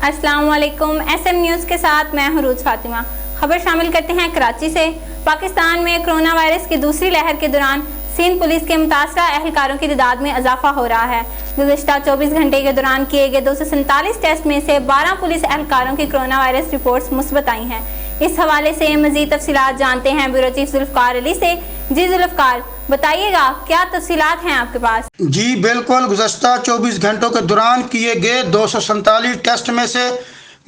अस्सलाम वालेकुम। SM news के साथ मैं हूं रूज फातिमा। खबर शामिल करते हैं कराची से। पाकिस्तान में कोरोना वायरस की दूसरी लहर के दौरान सिंध पुलिस के मुतासरा अहलकारों की तादाद में इजाफा हो रहा है। गुज़श्ता 24 घंटे के दौरान किए गए 247 टेस्ट में से 12 पुलिस एहलकारों की कोरोना वायरस रिपोर्ट्स मुस्बत आई हैं। इस हवाले से मज़ीद तफसीलात जानते हैं ब्यूरो चीफ जुल्फ़कार अली से। जी जुल्फ़कार, बताइएगा क्या तफसीलात हैं आपके पास? जी बिल्कुल, गुज़श्ता 24 घंटों के दौरान किए गए 247 टेस्ट में से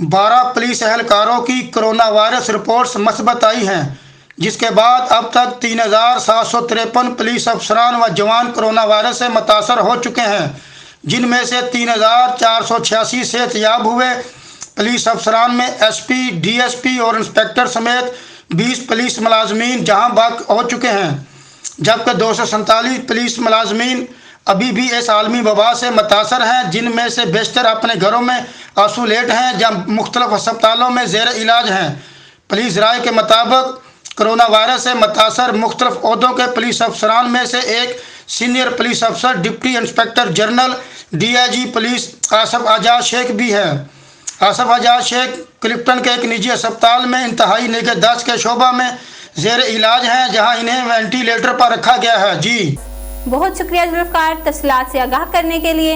12 पुलिस एहलकारों की कोरोना वायरस रिपोर्ट्स मुस्बत आई हैं, जिसके बाद अब तक 3753 पुलिस अफसरान व जवान कोरोना वायरस से मुतासर हो चुके हैं, जिनमें से 3486 सेहतयाब हुए। पुलिस अफसरान में SP, DSP और इंस्पेक्टर समेत 20 पुलिस मुलाजमीन जहां बहक हो चुके हैं, जबकि 247 पुलिस मुलाजमीन अभी भी इस आलमी वबा से मुतासर हैं, जिनमें से बेशतर अपने घरों में आइसोलेट हैं या मुख्तलिफ अस्पतालों में ज़ेर इलाज हैं। पुलिस राय के मुताबिक कोरोना वायरस से मुतासर मुख्तलिफ ओहदों के पुलिस अफसरान में से एक सीनियर पुलिस अफसर deputy inspector general DIG police Asif Azad Sheikh भी है। आसफ आजाद शेख क्लिफ्टन के एक निजी अस्पताल में इंतहाई निगहदाश्त के शोबा में ज़ेर इलाज हैं, जहां इन्हें वेंटिलेटर पर रखा गया है। जी बहुत शुक्रिया जुल्फ़कार, तफसीलात से आगाह करने के लिए।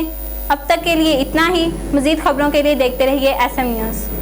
अब तक के लिए इतना ही। मज़ीद खबरों के लिए देखते रहिए SM न्यूज़।